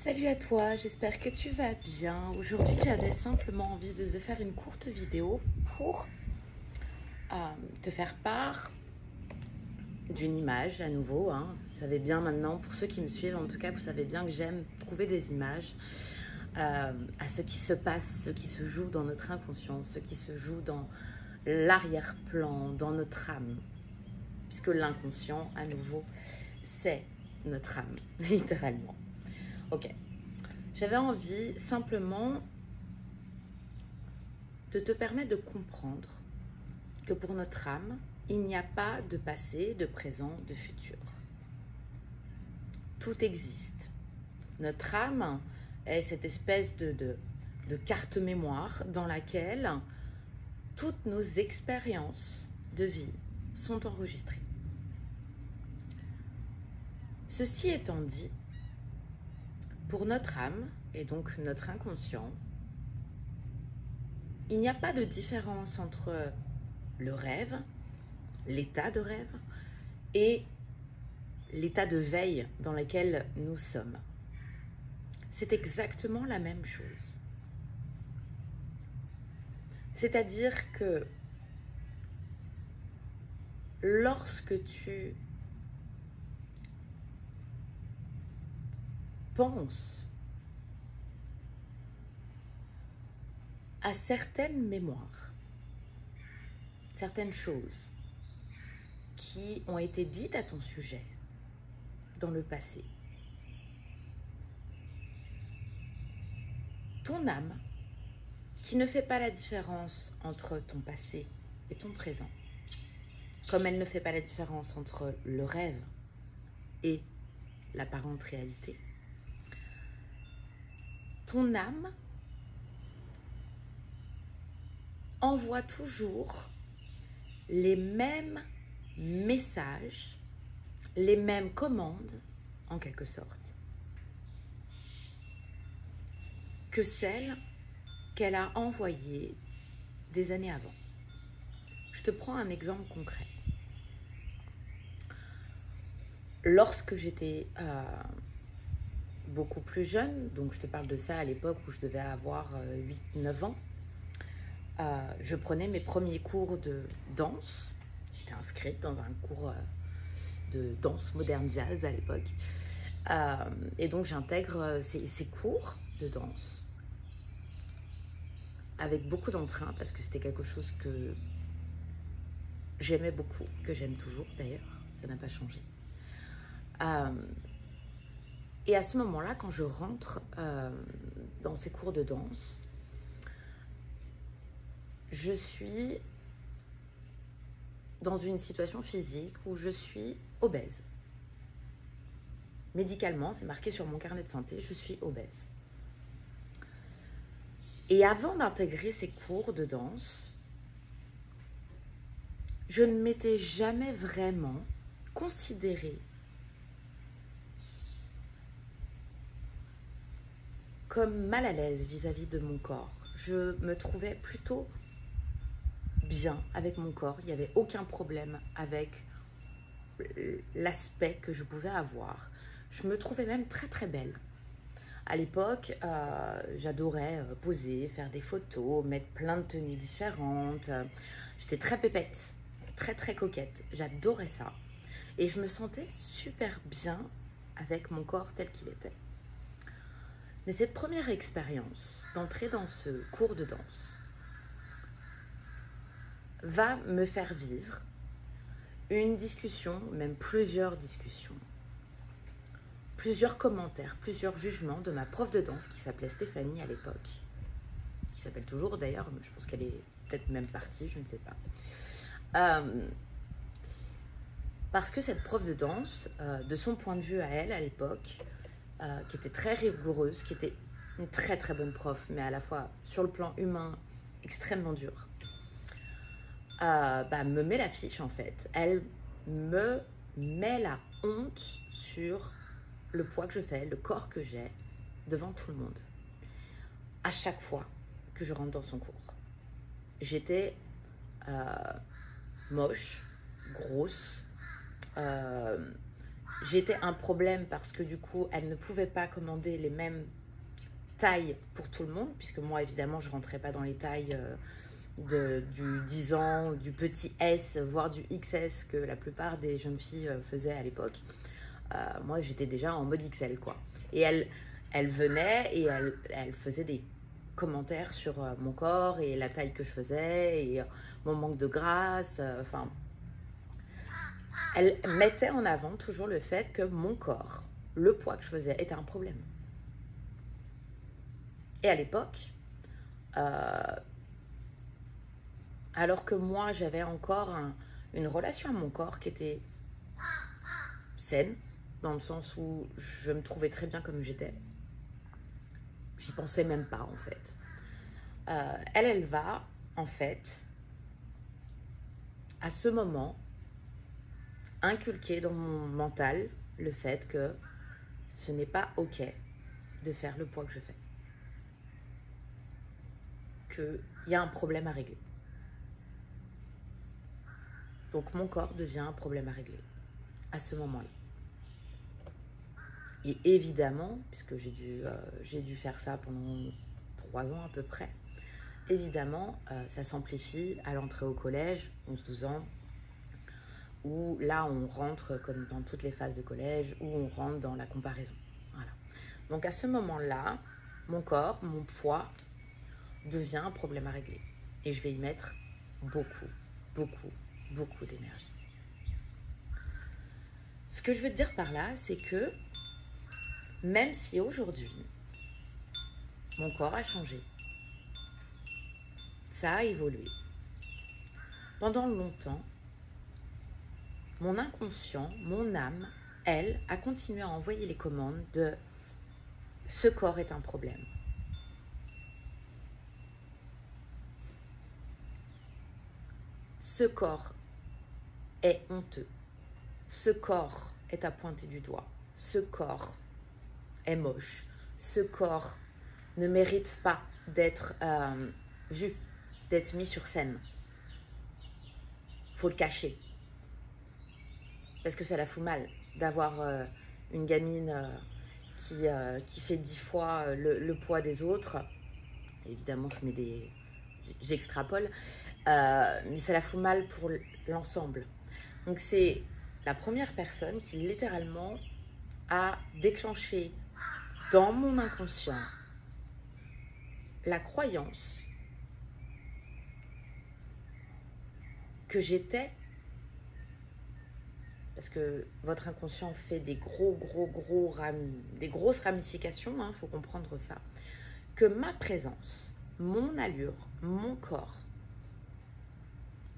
Salut à toi, j'espère que tu vas bien. Aujourd'hui, j'avais simplement envie de te faire une courte vidéo pour te faire part d'une image à nouveau. Vous savez bien maintenant, pour ceux qui me suivent, en tout cas, vous savez bien que j'aime trouver des images à ce qui se passe, ce qui se joue dans notre inconscient, ce qui se joue dans l'arrière-plan, dans notre âme. Puisque l'inconscient, à nouveau, c'est notre âme, littéralement. Ok. J'avais envie simplement de te permettre de comprendre que pour notre âme, il n'y a pas de passé, de présent, de futur. Tout existe. Notre âme est cette espèce de carte mémoire dans laquelle toutes nos expériences de vie sont enregistrées. Ceci étant dit, pour notre âme, et donc notre inconscient, il n'y a pas de différence entre le rêve, l'état de rêve, et l'état de veille dans lequel nous sommes. C'est exactement la même chose. C'est-à-dire que lorsque tu penses à certaines mémoires, certaines choses qui ont été dites à ton sujet dans le passé, ton âme, qui ne fait pas la différence entre ton passé et ton présent, comme elle ne fait pas la différence entre le rêve et l'apparente réalité, ton âme envoie toujours les mêmes messages, les mêmes commandes, en quelque sorte, que celles qu'elle a envoyées des années avant. Je te prends un exemple concret. Lorsque j'étais beaucoup plus jeune, donc je te parle de ça à l'époque où je devais avoir 8-9 ans, je prenais mes premiers cours de danse. J'étais inscrite dans un cours de danse moderne jazz à l'époque. Et donc j'intègre ces cours de danse avec beaucoup d'entrain parce que c'était quelque chose que j'aimais beaucoup, que j'aime toujours d'ailleurs, ça n'a pas changé. Et à ce moment-là, quand je rentre dans ces cours de danse, je suis dans une situation physique où je suis obèse. Médicalement, c'est marqué sur mon carnet de santé, je suis obèse. Et avant d'intégrer ces cours de danse, je ne m'étais jamais vraiment considérée comme mal à l'aise vis-à-vis de mon corps. Je me trouvais plutôt bien avec mon corps. Il n'y avait aucun problème avec l'aspect que je pouvais avoir. Je me trouvais même très très belle. À l'époque, j'adorais poser, faire des photos, mettre plein de tenues différentes. J'étais très pépette, très très coquette. J'adorais ça. Et je me sentais super bien avec mon corps tel qu'il était. Mais cette première expérience d'entrer dans ce cours de danse va me faire vivre une discussion, même plusieurs discussions, plusieurs commentaires, plusieurs jugements de ma prof de danse qui s'appelait Stéphanie à l'époque, qui s'appelle toujours d'ailleurs, je pense qu'elle est peut-être même partie, je ne sais pas. Parce que cette prof de danse, de son point de vue à elle à l'époque, qui était très rigoureuse, qui était une très très bonne prof, mais à la fois sur le plan humain extrêmement dure, me met la fiche en fait. Elle me met la honte sur le poids que je fais, le corps que j'ai devant tout le monde. À chaque fois que je rentre dans son cours. J'étais moche, grosse, j'étais un problème parce que du coup, elle ne pouvait pas commander les mêmes tailles pour tout le monde, puisque moi, évidemment, je rentrais pas dans les tailles du 10 ans, du petit S, voire du XS que la plupart des jeunes filles faisaient à l'époque. Moi, j'étais déjà en mode XL, quoi. Et elle venait et elle faisait des commentaires sur mon corps et la taille que je faisais et mon manque de grâce. Enfin, elle mettait en avant toujours le fait que mon corps, le poids que je faisais, était un problème. Et à l'époque, alors que moi, j'avais encore une relation à mon corps qui était saine, dans le sens où je me trouvais très bien comme j'étais. J'y pensais même pas, en fait. Elle va, en fait, à ce moment, inculquer dans mon mental le fait que ce n'est pas OK de faire le poids que je fais. Qu'il y a un problème à régler. Donc mon corps devient un problème à régler à ce moment-là. Et évidemment, puisque j'ai dû faire ça pendant 3 ans à peu près, évidemment, ça s'amplifie à l'entrée au collège, 11-12 ans, où là on rentre comme dans toutes les phases de collège, où on rentre dans la comparaison. Voilà. Donc à ce moment-là, mon corps, mon poids devient un problème à régler. Et je vais y mettre beaucoup d'énergie. Ce que je veux dire par là, c'est que même si aujourd'hui, mon corps a changé, ça a évolué, pendant longtemps, mon inconscient, mon âme, elle, a continué à envoyer les commandes de « ce corps est un problème ». Ce corps est honteux. Ce corps est à pointer du doigt. Ce corps est moche. Ce corps ne mérite pas d'être vu, d'être mis sur scène. Faut le cacher. Parce que ça la fout mal d'avoir une gamine qui fait 10 fois le poids des autres. Évidemment, j'extrapole. Mais ça la fout mal pour l'ensemble. Donc c'est la première personne qui littéralement a déclenché dans mon inconscient la croyance que j'étais, parce que votre inconscient fait des des grosses ramifications, hein, faut comprendre ça, que ma présence, mon allure, mon corps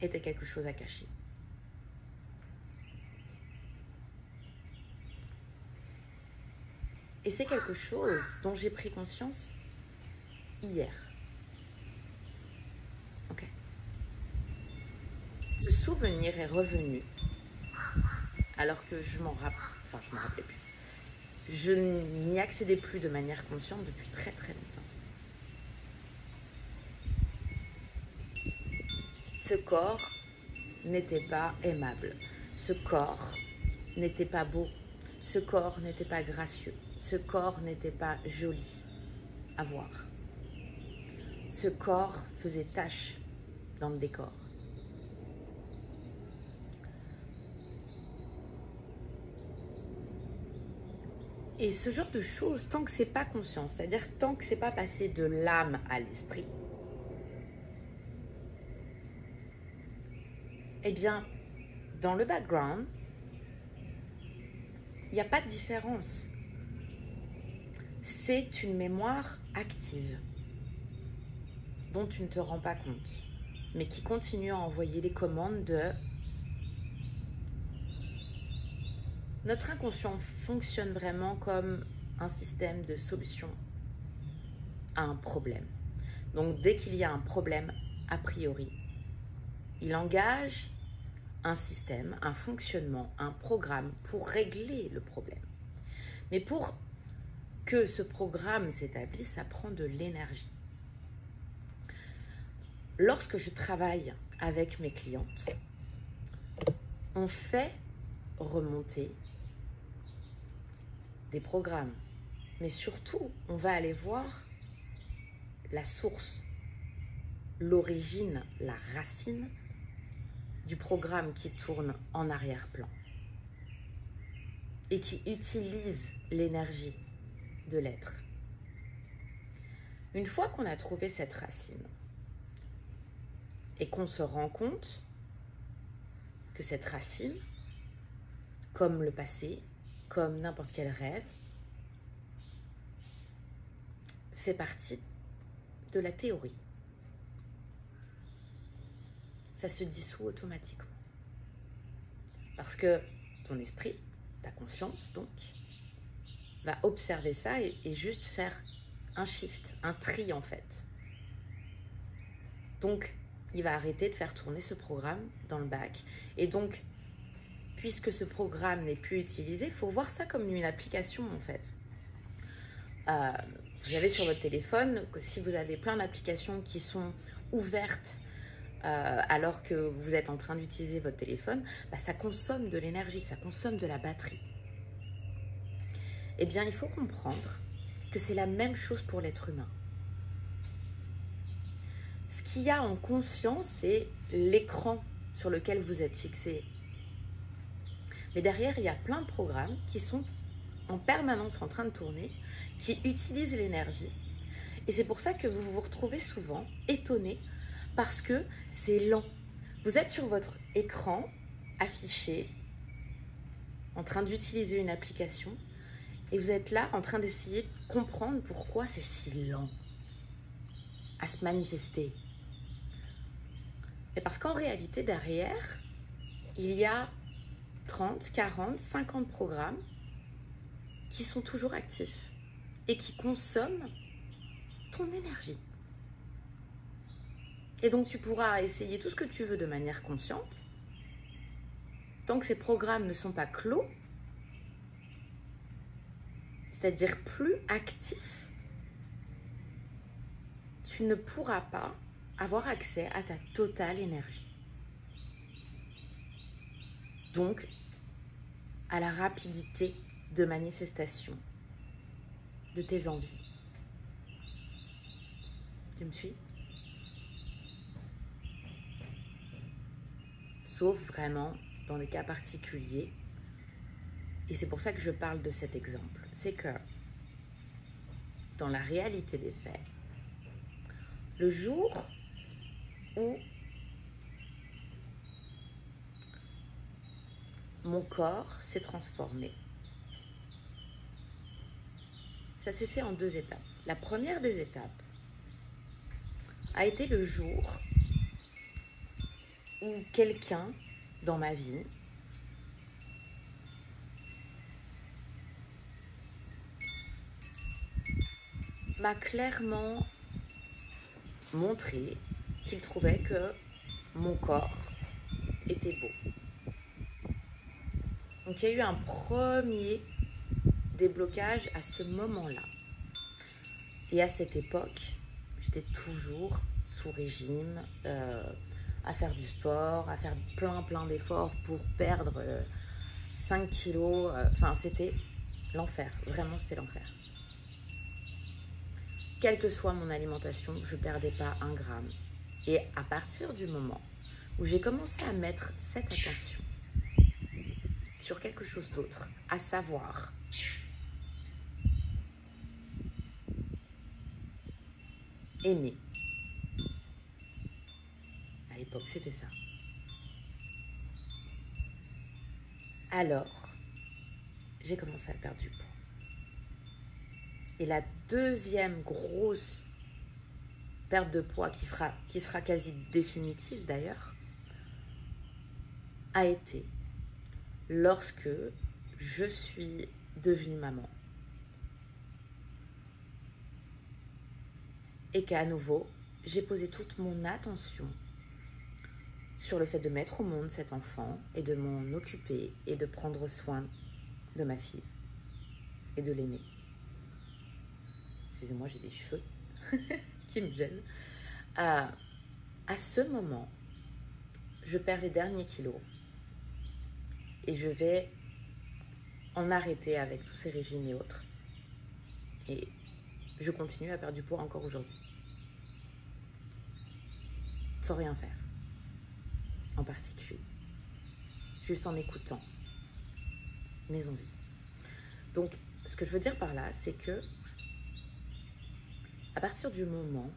était quelque chose à cacher. Et c'est quelque chose dont j'ai pris conscience hier. Ok. Ce souvenir est revenu alors que je m'en rappelais plus. Je n'y accédais plus de manière consciente depuis très longtemps. Ce corps n'était pas aimable. Ce corps n'était pas beau. Ce corps n'était pas gracieux. Ce corps n'était pas joli à voir. Ce corps faisait tache dans le décor. Et ce genre de choses, tant que c'est pas conscient, c'est-à-dire tant que c'est pas passé de l'âme à l'esprit, eh bien, dans le background, il n'y a pas de différence. C'est une mémoire active dont tu ne te rends pas compte, mais qui continue à envoyer les commandes de... Notre inconscient fonctionne vraiment comme un système de solution à un problème. Donc, dès qu'il y a un problème, a priori, il engage un système, un fonctionnement, un programme pour régler le problème. Mais pour que ce programme s'établisse, ça prend de l'énergie. Lorsque je travaille avec mes clientes, on fait remonter des programmes. Mais surtout, on va aller voir la source, l'origine, la racine du programme qui tourne en arrière-plan et qui utilise l'énergie de l'être. Une fois qu'on a trouvé cette racine et qu'on se rend compte que cette racine, comme le passé, comme n'importe quel rêve, fait partie de la théorie. Ça se dissout automatiquement. Parce que ton esprit, ta conscience donc, va observer ça et juste faire un shift, un tri en fait. Donc, il va arrêter de faire tourner ce programme dans le bac. Et donc, puisque ce programme n'est plus utilisé, il faut voir ça comme une application en fait. Vous avez sur votre téléphone que si vous avez plein d'applications qui sont ouvertes alors que vous êtes en train d'utiliser votre téléphone, bah, ça consomme de l'énergie, ça consomme de la batterie. Eh bien, il faut comprendre que c'est la même chose pour l'être humain. Ce qu'il y a en conscience, c'est l'écran sur lequel vous êtes fixé. Mais derrière, il y a plein de programmes qui sont en permanence en train de tourner, qui utilisent l'énergie. Et c'est pour ça que vous vous retrouvez souvent étonné parce que c'est lent. Vous êtes sur votre écran affiché, en train d'utiliser une application, et vous êtes là en train d'essayer de comprendre pourquoi c'est si lent à se manifester. Et parce qu'en réalité, derrière, il y a 30, 40, 50 programmes qui sont toujours actifs et qui consomment ton énergie. Et donc, tu pourras essayer tout ce que tu veux de manière consciente. Tant que ces programmes ne sont pas clos, c'est-à-dire plus actifs, tu ne pourras pas avoir accès à ta totale énergie. Donc, à la rapidité de manifestation de tes envies. Tu me suis? Sauf vraiment dans des cas particuliers. Et c'est pour ça que je parle de cet exemple. C'est que dans la réalité des faits, le jour où mon corps s'est transformé, ça s'est fait en 2 étapes. La première des étapes a été le jour où quelqu'un dans ma vie m'a clairement montré qu'il trouvait que mon corps était beau. Donc il y a eu un premier déblocage à ce moment-là. Et à cette époque, j'étais toujours sous régime, à faire du sport, à faire plein d'efforts pour perdre 5 kilos. Enfin, c'était l'enfer. Vraiment, c'était l'enfer. Quelle que soit mon alimentation, je ne perdais pas 1 gramme. Et à partir du moment où j'ai commencé à mettre cette attention sur quelque chose d'autre, à savoir aimer. À l'époque, c'était ça. Alors, j'ai commencé à perdre du poids. Et la deuxième grosse perte de poids qui sera quasi définitive d'ailleurs, a été lorsque je suis devenue maman. Et qu'à nouveau, j'ai posé toute mon attention sur le fait de mettre au monde cet enfant et de m'en occuper et de prendre soin de ma fille et de l'aimer. Excusez-moi, j'ai des cheveux qui me gênent. À ce moment, je perds les derniers kilos et je vais en arrêter avec tous ces régimes et autres. Et je continue à perdre du poids encore aujourd'hui. Sans rien faire. En particulier. Juste en écoutant mes envies. Donc, ce que je veux dire par là, c'est que à partir du moment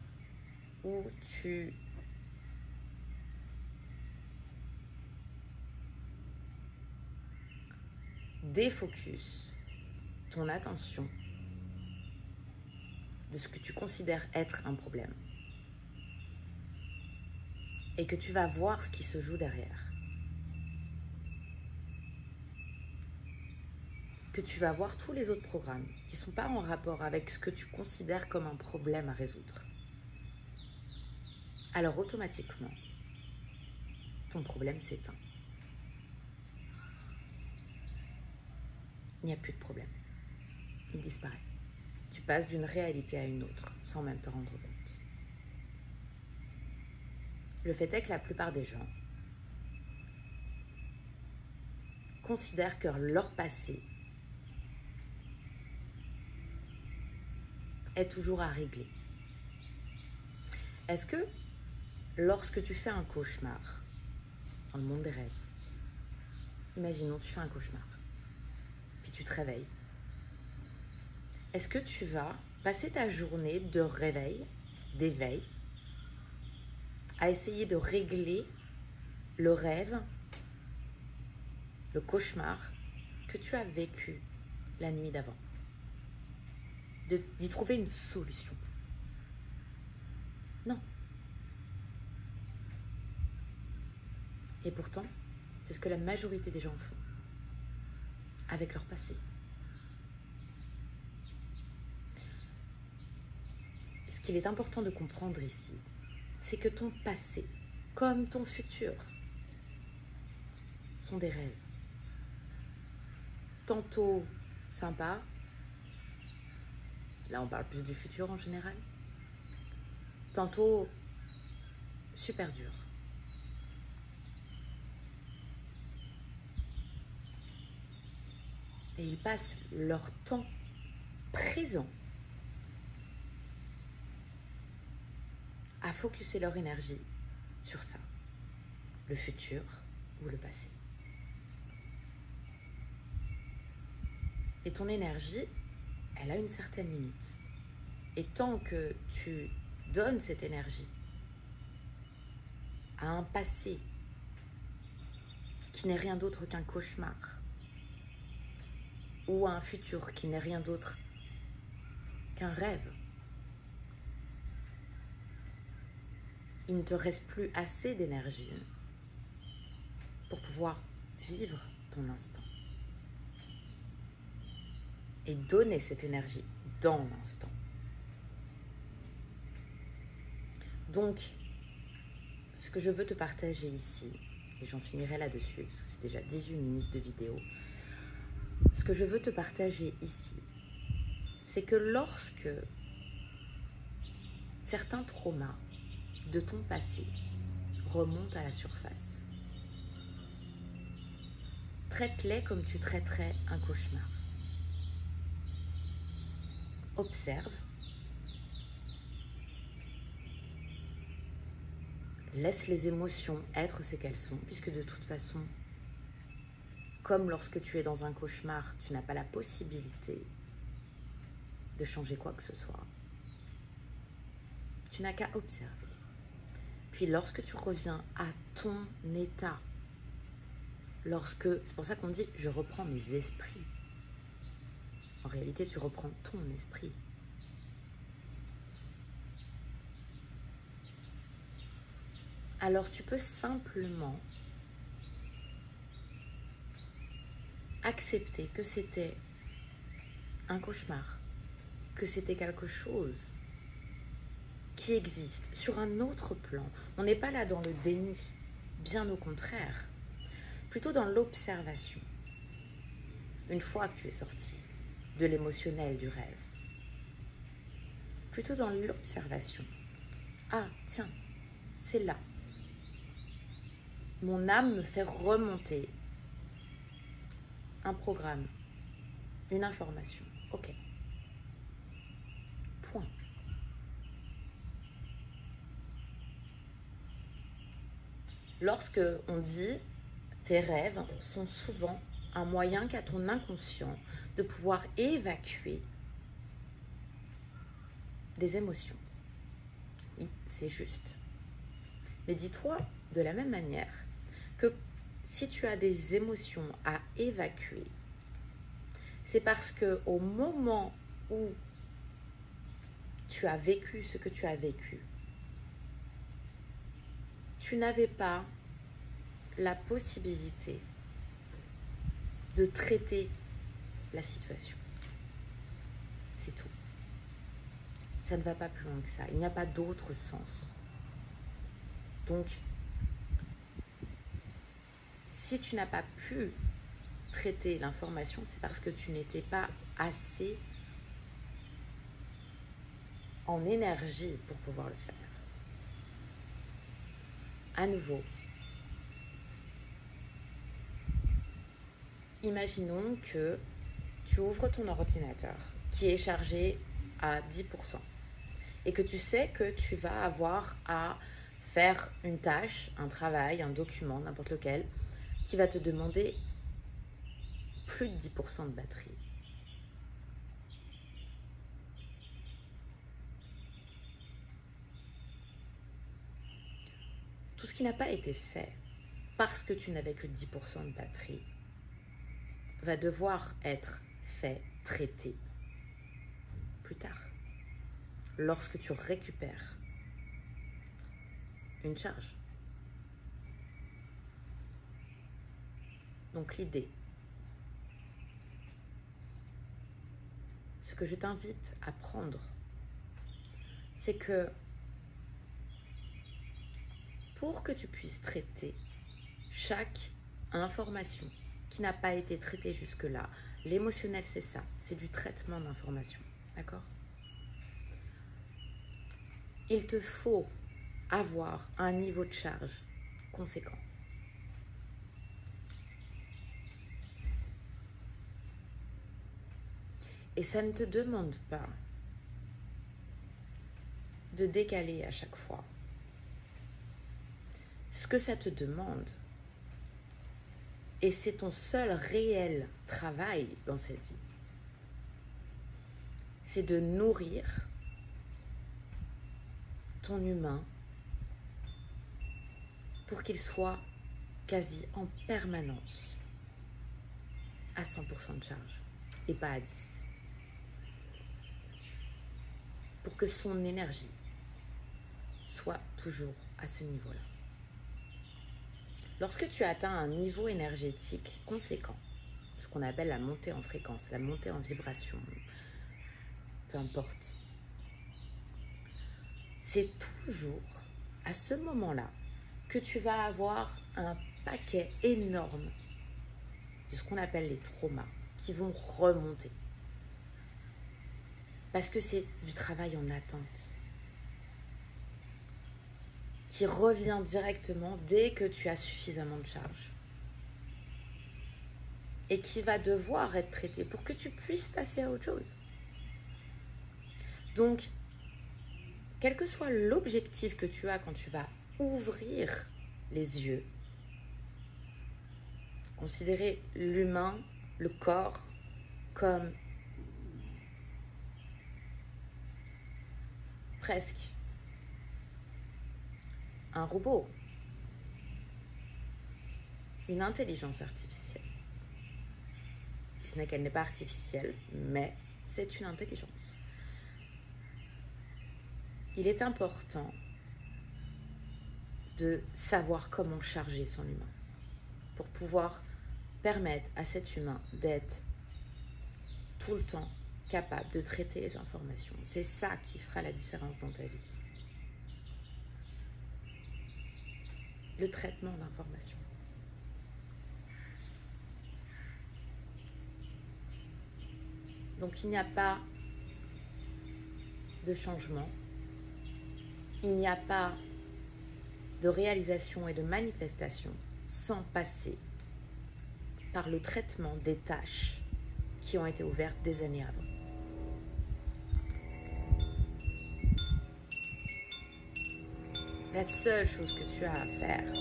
où tu défocus ton attention de ce que tu considères être un problème et que tu vas voir ce qui se joue derrière, que tu vas voir tous les autres programmes qui ne sont pas en rapport avec ce que tu considères comme un problème à résoudre, alors automatiquement, ton problème s'éteint. Il n'y a plus de problème. Il disparaît. Tu passes d'une réalité à une autre sans même te rendre compte. Le fait est que la plupart des gens considèrent que leur passé est toujours à régler. Est-ce que lorsque tu fais un cauchemar dans le monde des rêves, imaginons tu fais un cauchemar, puis tu te réveilles, est-ce que tu vas passer ta journée de réveil, d'éveil, à essayer de régler le rêve, le cauchemar que tu as vécu la nuit d'avant, d'y trouver une solution? Non. Et pourtant, c'est ce que la majorité des gens font avec leur passé. Et ce qu'il est important de comprendre ici, c'est que ton passé, comme ton futur, sont des rêves. Tantôt sympas, là on parle plus du futur en général, tantôt super dur. Et ils passent leur temps présent à focuser leur énergie sur ça, le futur ou le passé. Et ton énergie, elle a une certaine limite. Et tant que tu donnes cette énergie à un passé qui n'est rien d'autre qu'un cauchemar, ou à un futur qui n'est rien d'autre qu'un rêve, il ne te reste plus assez d'énergie pour pouvoir vivre ton instant et donner cette énergie dans l'instant. Donc, ce que je veux te partager ici, et j'en finirai là-dessus, parce que c'est déjà 18 minutes de vidéo, ce que je veux te partager ici, c'est que lorsque certains traumas de ton passé remontent à la surface, traite-les comme tu traiterais un cauchemar. Observe, laisse les émotions être ce qu'elles sont, puisque de toute façon, comme lorsque tu es dans un cauchemar, tu n'as pas la possibilité de changer quoi que ce soit. Tu n'as qu'à observer. Puis lorsque tu reviens à ton état, c'est pour ça qu'on dit « je reprends mes esprits ». En réalité, tu reprends ton esprit. Alors tu peux simplement accepter que c'était un cauchemar, que c'était quelque chose qui existe sur un autre plan. On n'est pas là dans le déni, bien au contraire, plutôt dans l'observation. Une fois que tu es sorti de l'émotionnel du rêve, plutôt dans l'observation. Ah, tiens, c'est là. Mon âme me fait remonter un programme une information. Ok. Point. Lorsque on dit tes rêves sont souvent un moyen qu'a ton inconscient de pouvoir évacuer des émotions. Oui, c'est juste. Mais dis-toi de la même manière que si tu as des émotions à évacuer, c'est parce que au moment où tu as vécu ce que tu as vécu, tu n'avais pas la possibilité de traiter la situation. C'est tout. Ça ne va pas plus loin que ça. Il n'y a pas d'autre sens. Donc, si tu n'as pas pu traiter l'information, c'est parce que tu n'étais pas assez en énergie pour pouvoir le faire. À nouveau, imaginons que tu ouvres ton ordinateur qui est chargé à 10% et que tu sais que tu vas avoir à faire une tâche, un travail, un document, n'importe lequel, qui va te demander plus de 10% de batterie. Tout ce qui n'a pas été fait parce que tu n'avais que 10% de batterie va devoir être fait, traité plus tard, lorsque tu récupères une charge. Donc l'idée, ce que je t'invite à prendre, c'est que pour que tu puisses traiter chaque information qui n'a pas été traitée jusque-là, l'émotionnel c'est ça, c'est du traitement d'information, d'accord? Il te faut avoir un niveau de charge conséquent. Et ça ne te demande pas de décaler à chaque fois. Ce que ça te demande, et c'est ton seul réel travail dans cette vie, c'est de nourrir ton humain pour qu'il soit quasi en permanence à 100% de charge et pas à 10%. Pour que son énergie soit toujours à ce niveau-là. Lorsque tu atteins un niveau énergétique conséquent, ce qu'on appelle la montée en fréquence, la montée en vibration, peu importe, c'est toujours à ce moment-là que tu vas avoir un paquet énorme de ce qu'on appelle les traumas qui vont remonter. Parce que c'est du travail en attente qui revient directement dès que tu as suffisamment de charge et qui va devoir être traité pour que tu puisses passer à autre chose. Donc, quel que soit l'objectif que tu as quand tu vas ouvrir les yeux, considérer l'humain, le corps, comme presque un robot, une intelligence artificielle. Si ce n'est qu'elle n'est pas artificielle, mais c'est une intelligence. Il est important de savoir comment charger son humain pour pouvoir permettre à cet humain d'être tout le temps capable de traiter les informations. C'est ça qui fera la différence dans ta vie. Le traitement d'informations. Donc il n'y a pas de changement, il n'y a pas de réalisation et de manifestation sans passer par le traitement des tâches qui ont été ouvertes des années avant. La seule chose que tu as à faire,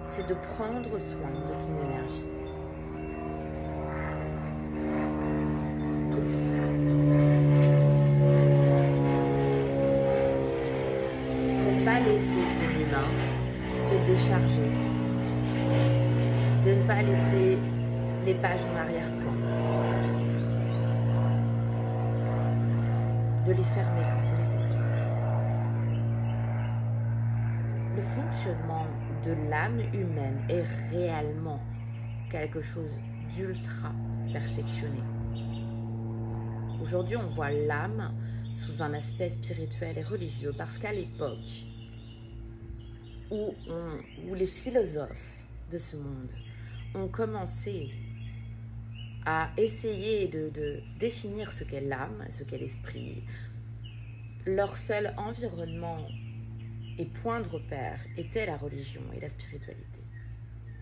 c'est de prendre soin de ton énergie. Tout le temps. De ne pas laisser ton humain se décharger. De ne pas laisser les pages en arrière-plan. De les fermer quand c'est nécessaire. Le fonctionnement de l'âme humaine est réellement quelque chose d'ultra perfectionné. Aujourd'hui, on voit l'âme sous un aspect spirituel et religieux parce qu'à l'époque où les philosophes de ce monde ont commencé à essayer de définir ce qu'est l'âme, ce qu'est l'esprit, leur seul environnement et point de repère était la religion et la spiritualité.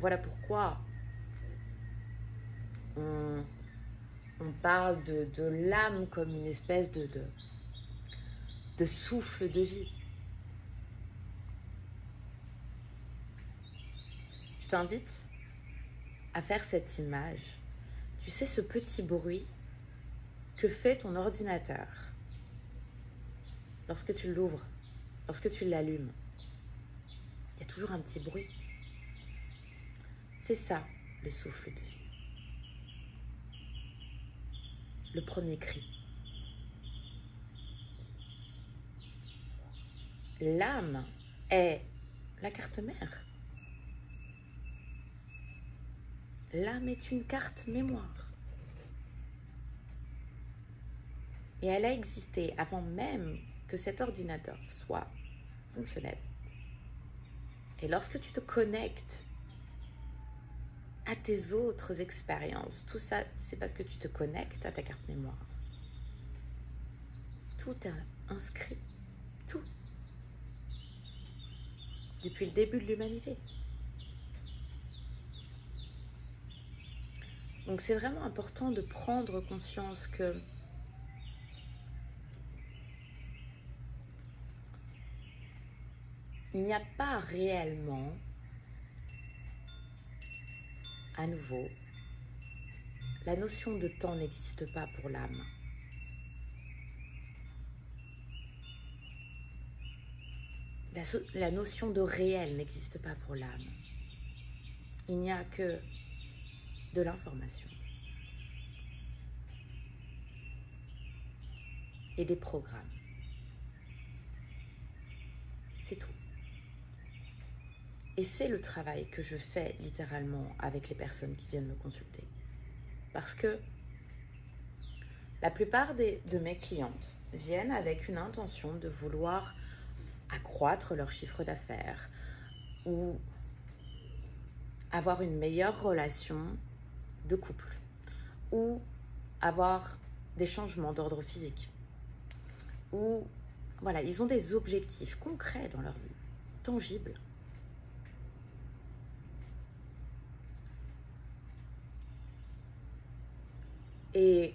Voilà pourquoi on parle de l'âme comme une espèce de souffle de vie. Je t'invite à faire cette image. Tu sais, ce petit bruit que fait ton ordinateur lorsque tu l'ouvres, lorsque tu l'allumes. Il y a toujours un petit bruit. C'est ça, le souffle de vie. Le premier cri. L'âme est la carte mère. L'âme est une carte mémoire. Et elle a existé avant même que cet ordinateur soit fonctionnel. Et lorsque tu te connectes à tes autres expériences, tout ça, c'est parce que tu te connectes à ta carte mémoire. Tout est inscrit. Tout. Depuis le début de l'humanité. Donc c'est vraiment important de prendre conscience que il n'y a pas réellement, à nouveau, la notion de temps n'existe pas pour l'âme. La notion de réel n'existe pas pour l'âme. Il n'y a que de l'information et des programmes. C'est tout. Et c'est le travail que je fais littéralement avec les personnes qui viennent me consulter. Parce que la plupart de mes clientes viennent avec une intention de vouloir accroître leur chiffre d'affaires ou avoir une meilleure relation de couple ou avoir des changements d'ordre physique ou voilà, ils ont des objectifs concrets dans leur vie, tangibles. Et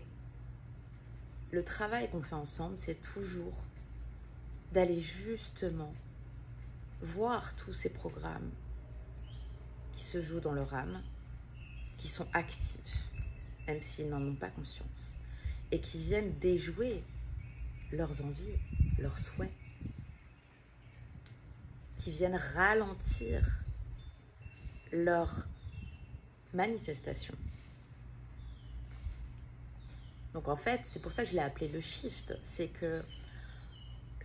le travail qu'on fait ensemble, c'est toujours d'aller justement voir tous ces programmes qui se jouent dans leur âme, qui sont actifs, même s'ils n'en ont pas conscience, et qui viennent déjouer leurs envies, leurs souhaits, qui viennent ralentir leur manifestation. Donc en fait, c'est pour ça que je l'ai appelé le shift, c'est que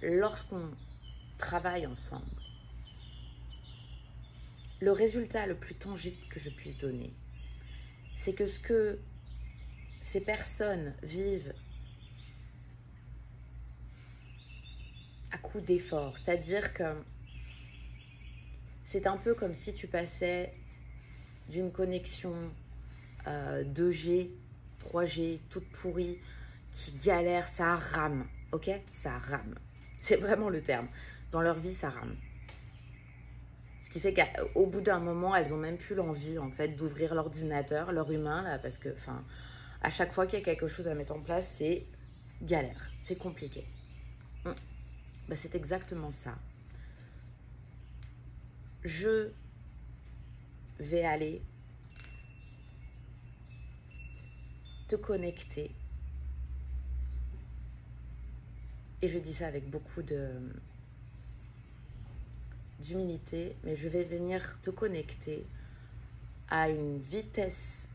lorsqu'on travaille ensemble, le résultat le plus tangible que je puisse donner, c'est que ce que ces personnes vivent à coup d'effort, c'est-à-dire que c'est un peu comme si tu passais d'une connexion 2G, 3G, toute pourrie, qui galère, ça rame, ok? Ça rame. C'est vraiment le terme. Dans leur vie, ça rame. Ce qui fait qu'au bout d'un moment, elles ont même plus l'envie, en fait, d'ouvrir l'ordinateur, leur humain, là, parce que, enfin, à chaque fois qu'il y a quelque chose à mettre en place, c'est galère, c'est compliqué. Bah, c'est exactement ça. Je vais aller te connecter. Et je dis ça avec beaucoup d'humilité, mais je vais venir te connecter à une vitesse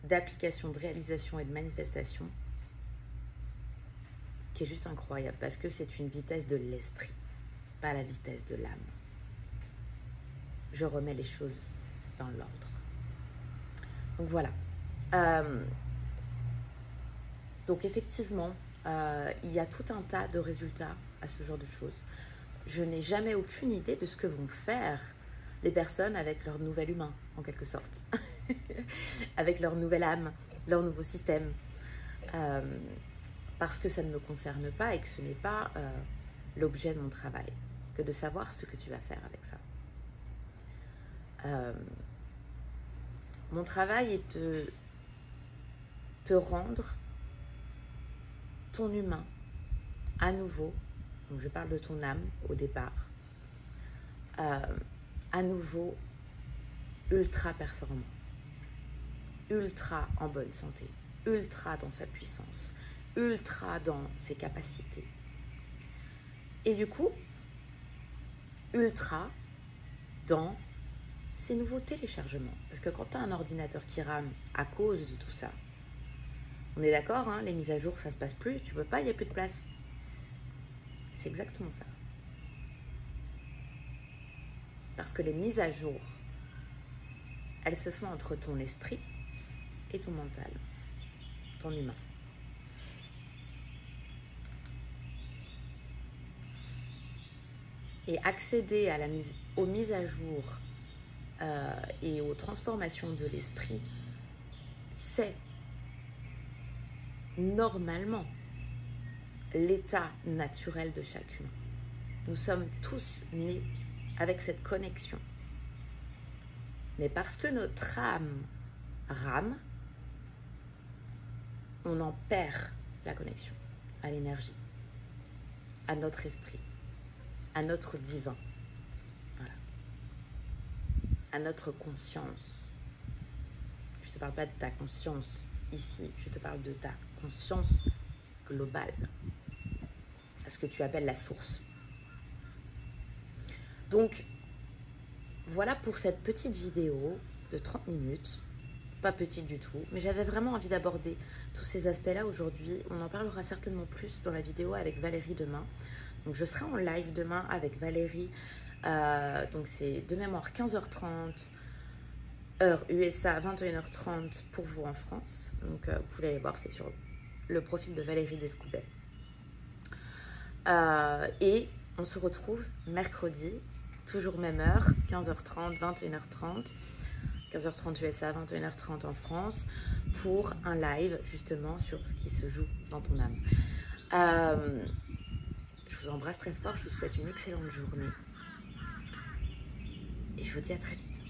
d'application, de réalisation et de manifestation qui est juste incroyable, parce que c'est une vitesse de l'esprit, pas la vitesse de l'âme. Je remets les choses dans l'ordre. Donc voilà. Donc effectivement, il y a tout un tas de résultats à ce genre de choses. Je n'ai jamais aucune idée de ce que vont faire les personnes avec leur nouvel humain, en quelque sorte. Avec leur nouvelle âme, leur nouveau système. Parce que ça ne me concerne pas et que ce n'est pas l'objet de mon travail, que de savoir ce que tu vas faire avec ça. Mon travail est de te rendre ton humain à nouveau, donc je parle de ton âme au départ, à nouveau ultra performant, ultra en bonne santé, ultra dans sa puissance, ultra dans ses capacités. Et du coup, ultra dans ses nouveaux téléchargements. Parce que quand tu as un ordinateur qui rame à cause de tout ça, on est d'accord, hein, les mises à jour, ça se passe plus, tu peux pas, il n'y a plus de place. C'est exactement ça. Parce que les mises à jour, elles se font entre ton esprit et ton mental, ton humain. Et accéder à aux mises à jour et aux transformations de l'esprit, c'est normalement l'état naturel de chaque humain. Nous sommes tous nés avec cette connexion. Mais parce que notre âme rame, on en perd la connexion à l'énergie, à notre esprit, à notre divin, voilà, à notre conscience. Je ne te parle pas de ta conscience ici, je te parle de ta conscience globale, à ce que tu appelles la source. Donc, voilà pour cette petite vidéo de 30 minutes, pas petite du tout, mais j'avais vraiment envie d'aborder tous ces aspects-là aujourd'hui. On en parlera certainement plus dans la vidéo avec Valérie demain. Donc, je serai en live demain avec Valérie, donc c'est de mémoire 15h30, heure USA, 21h30 pour vous en France. Donc, vous pouvez aller voir, c'est sur le profil de Valérie Descoubet. Et on se retrouve mercredi, toujours même heure, 15h30, 21h30, 15h30 USA, 21h30 en France, pour un live justement sur ce qui se joue dans ton âme. Je vous embrasse très fort, je vous souhaite une excellente journée et je vous dis à très vite.